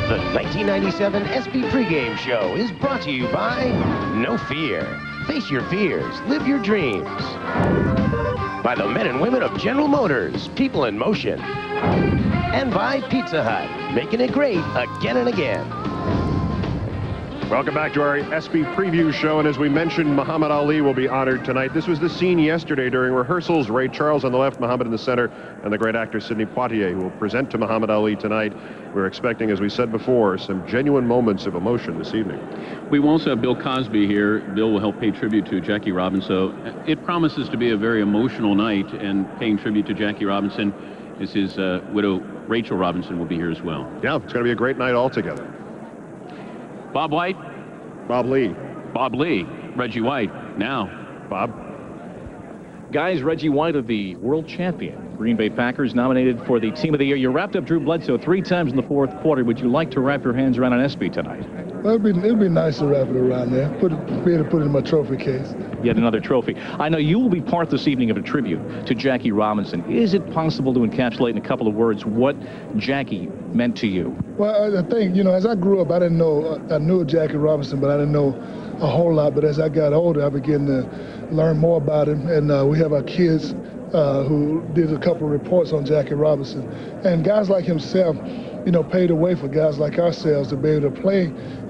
The 1997 ESPY pregame show is brought to you by No Fear. Face your fears. Live your dreams. By the men and women of General Motors, People in Motion. And by Pizza Hut, making it great again and again. Welcome back to our ESPY preview show, and as we mentioned, Muhammad Ali will be honored tonight. This was the scene yesterday during rehearsals. Ray Charles on the left, Muhammad in the center, and the great actor Sidney Poitier, who will present to Muhammad Ali tonight. We're expecting, as we said before, some genuine moments of emotion this evening. We will also have Bill Cosby here. Bill will help pay tribute to Jackie Robinson. So it promises to be a very emotional night, and paying tribute to Jackie Robinson is his widow, Rachel Robinson, will be here as well. Yeah, it's going to be a great night altogether. Bob White. Bob Lee. Bob Lee. Reggie White. Now, Bob. Guys, Reggie White of the world champion Green Bay Packers nominated for the Team of the Year. You wrapped up Drew Bledsoe 3 times in the fourth quarter. Would you like to wrap your hands around an ESPY tonight? Well, it'd be nice to wrap it around there. Be able to put it in my trophy case. Yet another trophy. I know you will be part this evening of a tribute to Jackie Robinson. Is it possible to encapsulate in a couple of words what Jackie meant to you? Well, I think, as I grew up, I knew Jackie Robinson, but I didn't know a whole lot. But as I got older, I began to learn more about him. And we have our kids who did a couple of reports on Jackie Robinson. And guys like himself, paved the way for guys like ourselves to be able to play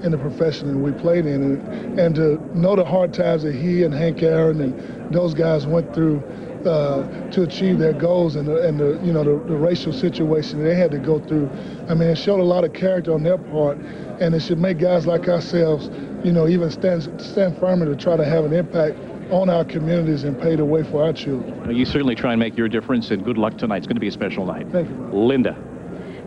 in the profession that we played in, and to know the hard times that he and Hank Aaron and those guys went through to achieve their goals, and the racial situation they had to go through. I mean, it showed a lot of character on their part, and it should make guys like ourselves, even stand firmer to try to have an impact on our communities and pave the way for our children. You certainly try and make your difference, and good luck tonight. It's going to be a special night. Thank you. Linda.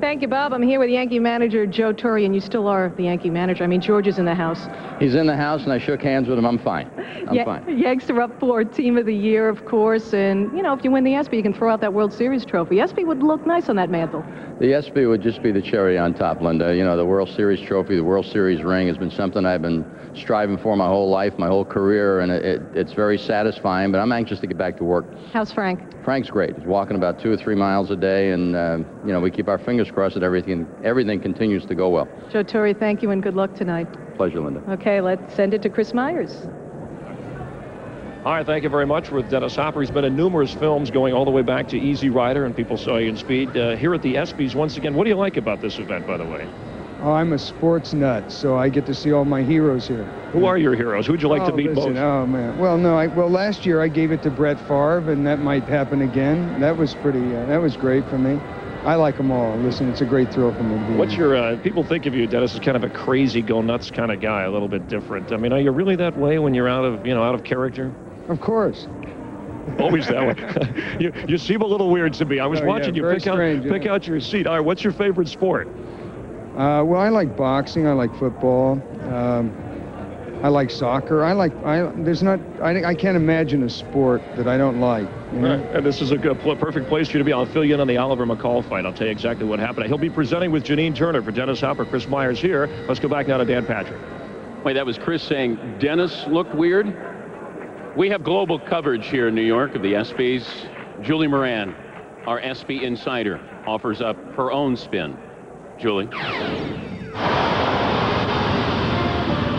Thank you, Bob. I'm here with Yankee manager Joe Torre, and you still are the Yankee manager. I mean, George is in the house. He's in the house, and I shook hands with him. I'm fine. I'm fine. Yanks are up for Team of the Year, of course, and, if you win the ESPY, you can throw out that World Series trophy. ESPY would look nice on that mantle. The ESPY would just be the cherry on top, Linda. The World Series trophy, the World Series ring has been something I've been striving for my whole life, my whole career, and it's very satisfying, but I'm anxious to get back to work. How's Frank? Frank's great. He's walking about 2 or 3 miles a day, and, we keep our fingers crossed that everything continues to go well. Joe Torre, thank you, and good luck tonight. Pleasure, Linda. Okay, let's send it to Chris Myers. All right, thank you very much. With Dennis Hopper, he's been in numerous films going all the way back to Easy Rider and People Saw You in Speed. Here at the ESPYs, once again, what do you like about this event, by the way? Oh, I'm a sports nut, so I get to see all my heroes here. Who are your heroes? Who'd you like to meet most? Oh, man. Well, no, last year I gave it to Brett Favre, and that might happen again. That was that was great for me. I like them all. Listen, it's a great thrill for me to be What's your, people think of you, Dennis, as kind of a crazy, go-nuts kind of guy, a little bit different. I mean, are you really that way when you're out of character? Of course. Always that way. You seem a little weird to me. I was watching you pick out your seat. All right, what's your favorite sport? Well, I like boxing. I like football. I like soccer. I can't imagine a sport that I don't like. Right. And this is a perfect place for you to be. I'll fill you in on the Oliver McCall fight. I'll tell you exactly what happened. He'll be presenting with Janine Turner. For Dennis Hopper, Chris Myers here. Let's go back now to Dan Patrick. Wait, that was Chris saying Dennis looked weird? We have global coverage here in New York of the ESPYs. Julie Moran, our ESPY insider, offers up her own spin. Julie.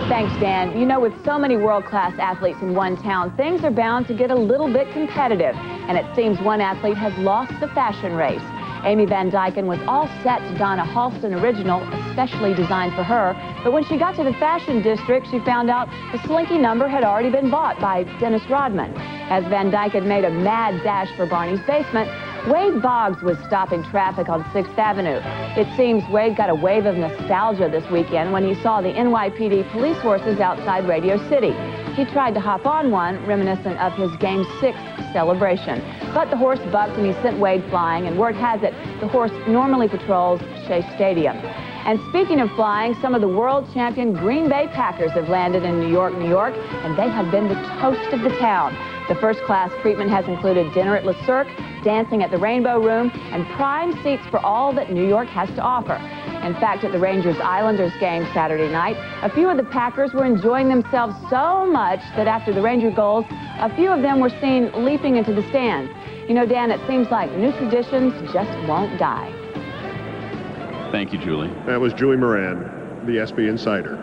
Thanks, Dan. With so many world-class athletes in one town, things are bound to get a little bit competitive. And it seems one athlete has lost the fashion race. Amy Van Dyken was all set to don a Halston original, especially designed for her. But when she got to the fashion district, she found out the slinky number had already been bought by Dennis Rodman. As Van Dyken made a mad dash for Barney's basement, Wade Boggs was stopping traffic on 6th Avenue. It seems Wade got a wave of nostalgia this weekend when he saw the NYPD police horses outside Radio City. He tried to hop on one, reminiscent of his Game 6 celebration. But the horse bucked and he sent Wade flying, and word has it, the horse normally patrols Shea Stadium. And speaking of flying, some of the world champion Green Bay Packers have landed in New York, and they have been the toast of the town. The first-class treatment has included dinner at Le Cirque, dancing at the Rainbow Room, and prime seats for all that New York has to offer. In fact, at the Rangers-Islanders game Saturday night, a few of the Packers were enjoying themselves so much that after the Ranger goals, a few of them were seen leaping into the stands. Dan, it seems like new traditions just won't die. Thank you, Julie. That was Julie Moran, the ESPY Insider.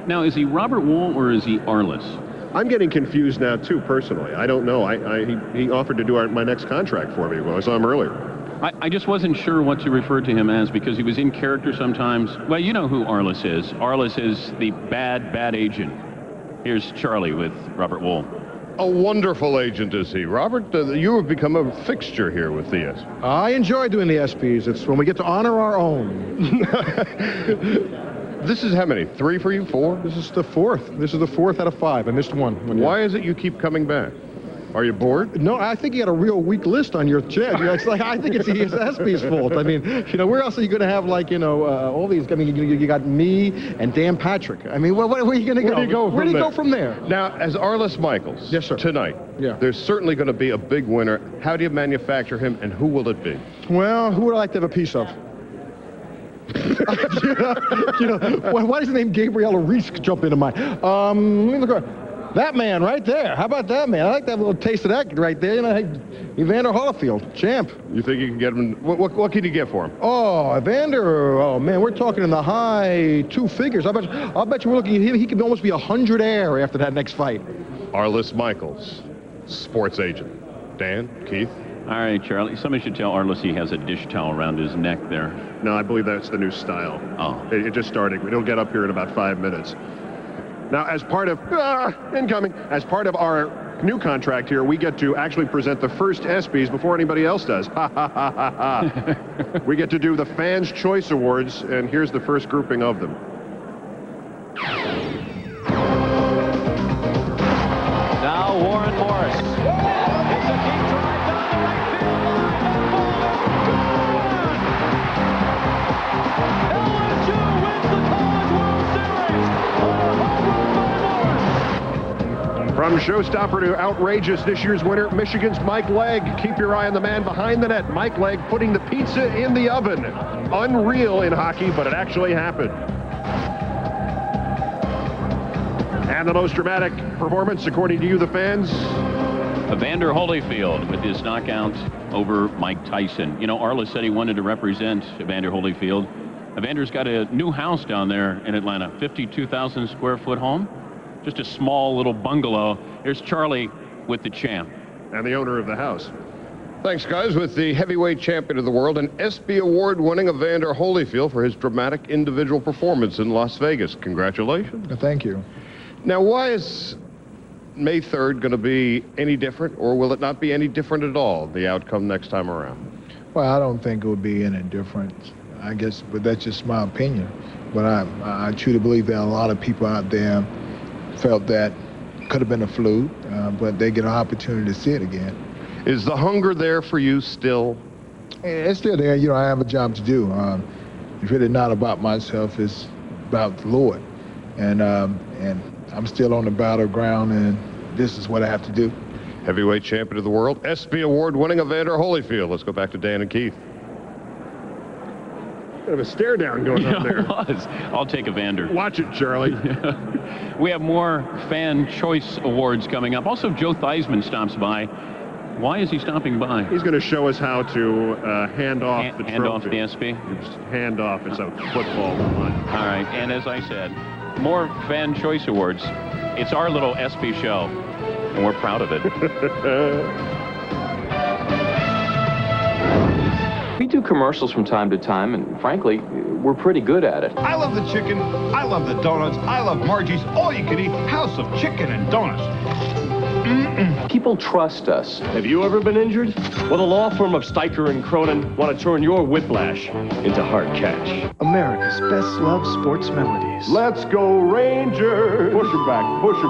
Now, is he Robert Wuhl or is he Arliss? I'm getting confused now, too, personally. I don't know. He offered to do my next contract for me when I saw him earlier. I just wasn't sure what to refer to him as because he was in character sometimes. Well, you know who Arliss is. Arliss is the bad agent. Here's Charlie with Robert Wuhl. A wonderful agent is he. Robert, you have become a fixture here with the ESPY. I enjoy doing the ESPYs. It's when we get to honor our own. This is how many? 3 for you? 4? This is the 4th. This is the 4th out of 5. I missed one. Why is it you keep coming back? Are you bored? No, I think you got a real weak list on your chest. It's like, I think it's the ESPY's fault. I mean, where else are you going to have, like, all these? I mean, you got me and Dan Patrick. I mean, where are you going to go? Where do you go from there? Now, as Arliss Michaels, yes, sir. Tonight, yeah, there's certainly going to be a big winner. How do you manufacture him, and who will it be? Well, who would I like to have a piece of? Why does the name Gabriella Reese jump into mind? Let me look at that man right there. How about that man? I like that little taste of that right there. Evander Holyfield, champ. You think you can get him? What can you get for him? Oh, Evander. Oh man, we're talking in the high 2 figures. I'll bet you we're looking at him. He could almost be 100 air after that next fight. Arliss Michaels, sports agent. Dan, Keith. All right, Charlie. Somebody should tell Arliss he has a dish towel around his neck there. No, I believe that's the new style. Oh. It just started. It'll get up here in about 5 minutes. Now, as part of as part of our new contract here, we get to actually present the first ESPYs before anybody else does. Ha ha ha ha ha. We get to do the Fans' Choice Awards, and here's the first grouping of them. Now Warren Morris. It's a deep drive down the right field line. LSU wins the College World Series. From showstopper to outrageous, this year's winner, Michigan's Mike Legg. Keep your eye on the man behind the net. Mike Legg putting the pizza in the oven. Unreal in hockey, but it actually happened. And the most dramatic performance, according to you, the fans? Evander Holyfield with his knockout over Mike Tyson. You know, Arliss said he wanted to represent Evander Holyfield. Evander's got a new house down there in Atlanta, 52,000 square foot home. Just a small little bungalow. Here's Charlie with the champ. And the owner of the house. Thanks, guys. With the heavyweight champion of the world, an ESPY Award-winning Evander Holyfield for his dramatic individual performance in Las Vegas. Congratulations. Thank you. Now, why is May 3rd going to be any different, or will it not be any different at all, the outcome next time around? Well, I don't think it will be any different, I guess, but that's just my opinion. But I truly believe that a lot of people out there felt that could have been a fluke, but they get an opportunity to see it again. Is the hunger there for you still? It's still there. You know, I have a job to do. It's really not about myself. It's about the Lord. And I'm still on the battleground, and this is what I have to do. Heavyweight champion of the world, ESPY Award-winning Evander Holyfield. Let's go back to Dan and Keith. Bit of a stare down going on there. It was. I'll take Evander. Watch it, Charlie. We have more Fan Choice Awards coming up. Also, Joe Theismann stops by. Why is he stopping by? He's going to show us how to hand off the trophy. Hand off the ESPY? Just hand off. It's a football line. All right. And as I said, more Fan Choice Awards. It's our little ESPY show, and we're proud of it. We do commercials from time to time, and frankly, we're pretty good at it. I love the chicken, I love the donuts, I love Margie's all-you-can-eat house of chicken and donuts. People trust us. Have you ever been injured? Well, the law firm of Steicher and Cronin want to turn your whiplash into hard cash. America's best-loved sports melodies. Let's go Rangers! Push her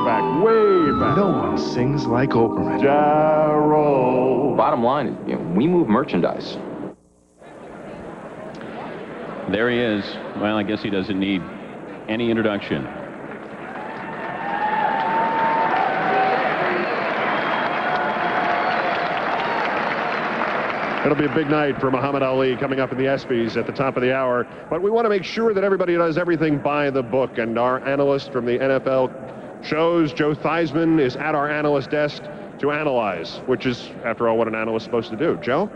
back, way back. No one sings like Olbermann. Jarrow. Bottom line is, we move merchandise. There he is. Well, I guess he doesn't need any introduction. It'll be a big night for Muhammad Ali coming up in the ESPYs at the top of the hour. But we want to make sure that everybody does everything by the book. And our analyst from the NFL shows, Joe Theismann, is at our analyst desk to analyze, which is, after all, what an analyst is supposed to do. Joe?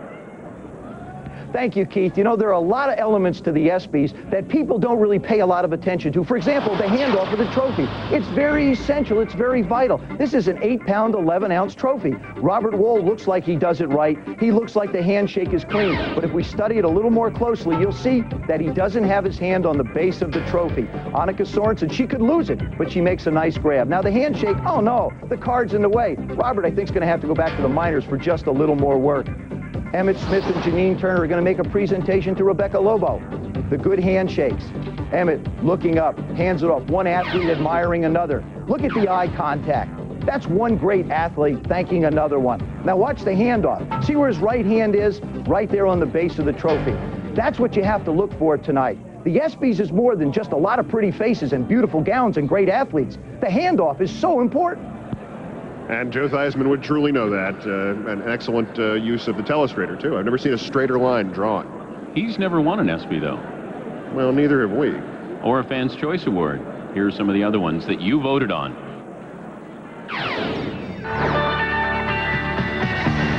Thank you, Keith. You know, there are a lot of elements to the ESPYs that people don't really pay a lot of attention to. For example, the handoff of the trophy. It's very essential. It's very vital. This is an 8-pound, 11-ounce trophy. Robert Wuhl looks like he does it right. He looks like the handshake is clean. But if we study it a little more closely, you'll see that he doesn't have his hand on the base of the trophy. Annika Sorensen, she could lose it, but she makes a nice grab. Now, the handshake, oh no, the card's in the way. Robert, I think, is going to have to go back to the minors for just a little more work. Emmett Smith and Janine Turner are going to make a presentation to Rebecca Lobo. The good handshakes. Emmett looking up, hands it off. One athlete admiring another. Look at the eye contact. That's one great athlete thanking another one. Now watch the handoff. See where his right hand is? Right there on the base of the trophy. That's what you have to look for tonight. The ESPYs is more than just a lot of pretty faces and beautiful gowns and great athletes. The handoff is so important. And Joe Theismann would truly know that. An excellent use of the telestrator, too. I've never seen a straighter line drawn. He's never won an ESPY, though. Well, neither have we. Or a Fans' Choice Award. Here are some of the other ones that you voted on.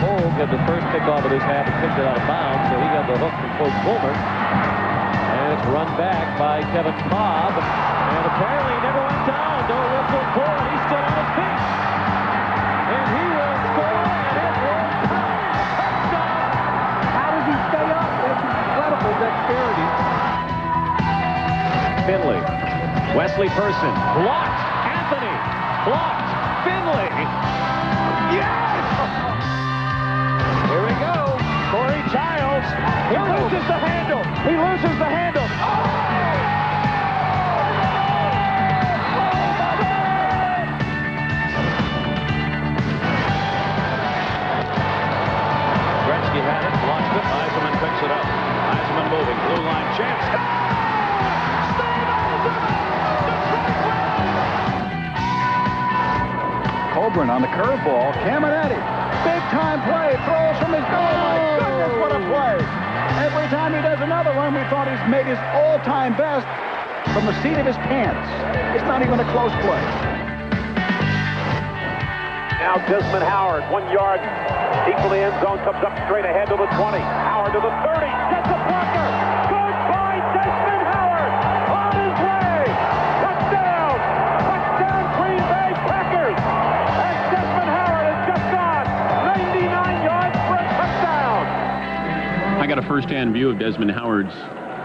Cole got the first kickoff of this half and kicked it out of bounds, so he got the hook from Coach Fulmer. And it's run back by Kevin Cobb. And apparently he never went down. No whistle for it. He's still on his feet. And he will score, and it will count. Touchdown! How does he stay up? That's incredible dexterity. Finley. Wesley Person. Blocked. Anthony. Blocked. Finley. Yes! Here we go. Corey Childs. He loses the handle. He loses the handle. Gretzky had it, lost it. Eisenman picks it up. Eisenman moving. Blue line chance. Olbermann on the curveball. Caminetti. Big time play. Throws from his goal. Oh, my goodness, what a play. Every time he does another one, we thought he's made his all-time best from the seat of his pants. It's not even a close play. Now Desmond Howard, 1 yard deep in the end zone, comes up straight ahead to the 20. Howard to the 30. Gets a blocker. Goodbye, Desmond Howard. On his way. Touchdown. Touchdown, Green Bay Packers. And Desmond Howard has just gone 99 yards for a touchdown. I got a first-hand view of Desmond Howard's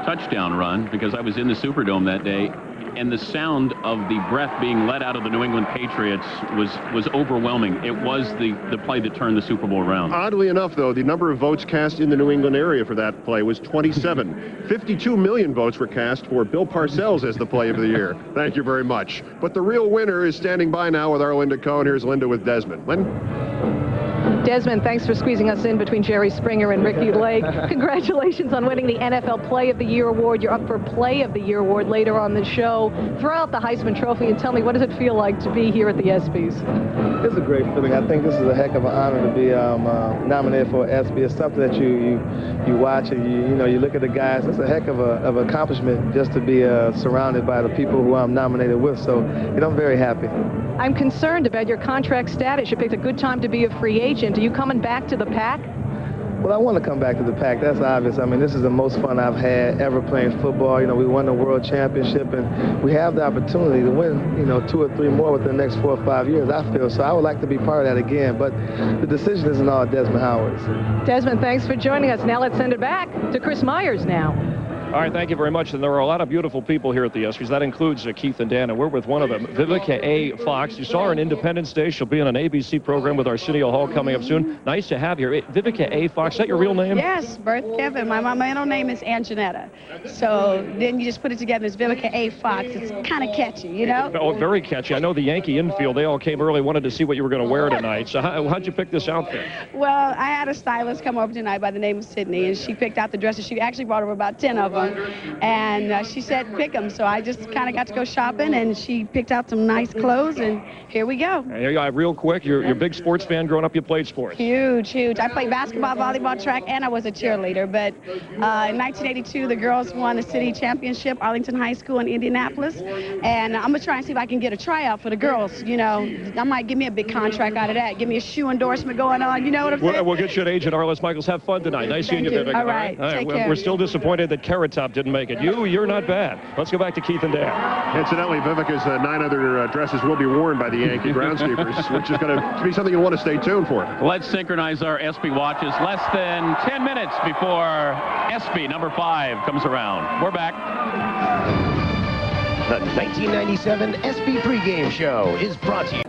touchdown run because I was in the Superdome that day, and the sound of the breath being let out of the New England Patriots was overwhelming. It was the play that turned the Super Bowl around. Oddly enough, though, the number of votes cast in the New England area for that play was 27. 52 million votes were cast for Bill Parcells as the play of the year. Thank you very much. But the real winner is standing by now with our Linda Cohen. Here's Linda with Desmond. Lynn? Desmond, thanks for squeezing us in between Jerry Springer and Ricky Lake. Congratulations on winning the NFL Play of the Year award. You're up for Play of the Year award later on the show. Throw out the Heisman Trophy and tell me, what does it feel like to be here at the ESPYs? It's a great feeling. I think this is a heck of an honor to be nominated for an ESPY. It's something that you watch and you look at the guys. It's a heck of an accomplishment just to be surrounded by the people who I'm nominated with. So I'm very happy. I'm concerned about your contract status. You picked a good time to be a free agent. Are you coming back to the Pack? Well, I want to come back to the Pack. That's obvious. I mean, this is the most fun I've had ever playing football. We won the World Championship, and we have the opportunity to win, 2 or 3 more within the next 4 or 5 years, I feel. So I would like to be part of that again, but the decision isn't all Desmond Howard's. Desmond, thanks for joining us. Now let's send it back to Chris Myers now. All right, thank you very much. And there are a lot of beautiful people here at the ESPYs. That includes Keith and Dan, and we're with one of them, Vivica A. Fox. You saw her on Independence Day. She'll be on an ABC program with Arsenio Hall coming up soon. Nice to have you here. Vivica A. Fox, is that your real name? Yes, birth Kevin. My middle name is Anjanetta. So then you just put it together as Vivica A. Fox. It's kind of catchy, Oh, very catchy. I know the Yankee infield, they all came early, wanted to see what you were going to wear tonight. So how'd you pick this outfit? Well, I had a stylist come over tonight by the name of Sydney, and she picked out the dresses. She actually brought over about 10 of them. And she said pick them. So I just kind of got to go shopping, and she picked out some nice clothes, and here we go. Real quick, you're a big sports fan. Growing up, you played sports. Huge, huge. I played basketball, volleyball, track, and I was a cheerleader. But in 1982, the girls won the city championship, Arlington High School in Indianapolis. And I'm going to try and see if I can get a tryout for the girls. You know, I might give me a big contract out of that. Give me a shoe endorsement going on. You know what I'm saying? We'll get you an agent, Arliss Michaels. Have fun tonight. Nice seeing you, Vivica. All right. Take care. We're still disappointed that Carrot Top didn't make it. You're not bad. Let's go back to Keith and Dan. Incidentally, Vivica's 9 other dresses will be worn by the Yankee groundskeepers, which is going to be something you'll want to stay tuned for. Let's synchronize our ESPY watches. Less than 10 minutes before ESPY number 5 comes around. We're back. The 1997 ESPY pregame show is brought to you.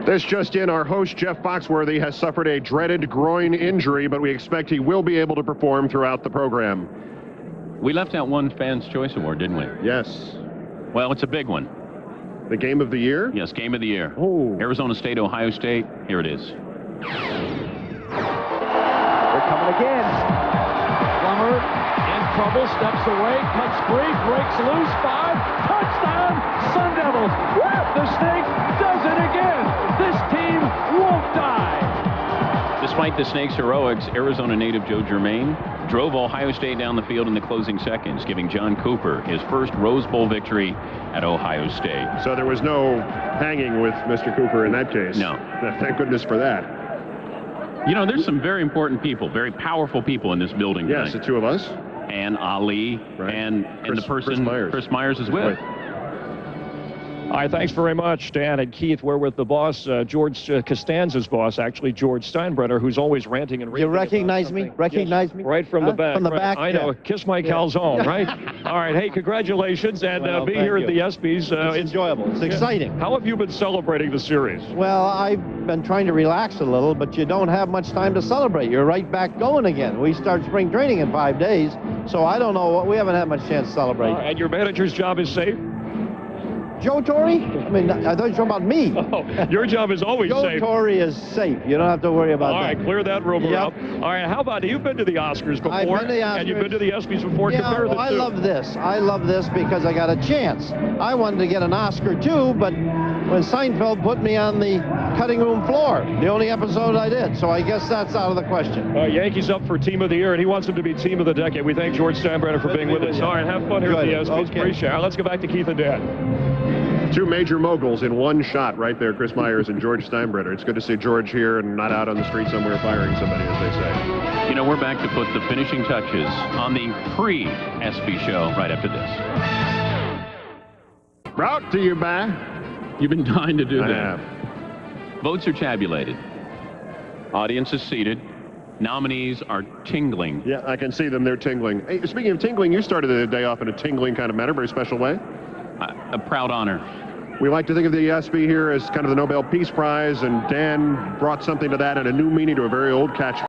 This just in, our host, Jeff Foxworthy, has suffered a dreaded groin injury, but we expect he will be able to perform throughout the program. We left out one Fans' Choice Award, didn't we? Yes. Well, it's a big one. The Game of the Year? Yes, Game of the Year. Oh. Arizona State, Ohio State. Here it is. They're coming again. Plummer in trouble, steps away, cuts free, breaks loose, 5, touchdown, Sun Devils. The Snake does it again. This team won't die. Despite the Snakes' heroics, Arizona native Joe Germain drove Ohio State down the field in the closing seconds, giving John Cooper his first Rose Bowl victory at Ohio State. So there was no hanging with Mr. Cooper in that case. No. Thank goodness for that. You know, there's some very important people, very powerful people in this building Yes, tonight. the two of us. And Ali, right. and the person Chris Myers is with. Right. All right, thanks very much, Dan and Keith. We're with the boss, George Costanza's boss, actually, George Steinbrenner, who's always ranting and raving. You recognize me? Recognize me? Right from the back. From the back? I know. Kiss my calzone, right? All right. Hey, congratulations, and be here at the ESPYs. It's enjoyable. It's exciting. How have you been celebrating the series? Well, I've been trying to relax a little, but you don't have much time to celebrate. You're right back going again. We start spring training in 5 days, so I don't know. We haven't had much chance to celebrate. And your manager's job is safe? Joe Torre? I mean, I thought you were talking about me. Oh, your job is always safe. Joe Torre is safe. You don't have to worry about that. All right, clear that rumor up. All right, how about, you've been to the Oscars before, I've been to the Oscars. And you've been to the ESPYs before. Compare the two. I love this. I love this because I got a chance. I wanted to get an Oscar too, but when Seinfeld put me on the cutting room floor, the only episode I did, so I guess that's out of the question. Yankees up for Team of the Year, and he wants him to be Team of the Decade. We thank George Steinbrenner for being with us. All right, have fun here at the ESPYs. Okay. Appreciate it. Let's go back to Keith and Dan. Two major moguls in one shot right there, Chris Myers and George Steinbrenner. It's good to see George here and not out on the street somewhere firing somebody, as they say. You know, we're back to put the finishing touches on the pre-ESPY show right after this. Brought to you by... You've been dying to do I that. have. Votes are tabulated. Audience is seated. Nominees are tingling. Yeah, I can see them. They're tingling. Hey, speaking of tingling, you started the day off in a tingling kind of manner, very special way. A proud honor. We like to think of the ESPY here as kind of the Nobel Peace Prize, and Dan brought something to that and a new meaning to a very old catchphrase.